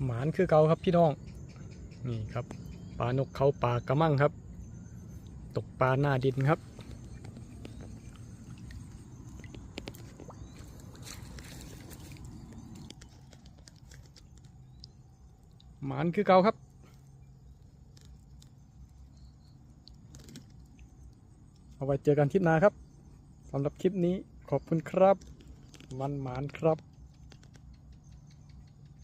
หมานคือเก่าครับพี่น้องนี่ครับปลานกเขาปลากระมังครับตกปลาหน้าดินครับหมานคือเก่าครับเอาไว้เจอกันคลิปหน้าครับสำหรับคลิปนี้ขอบคุณครับมันหมานครับ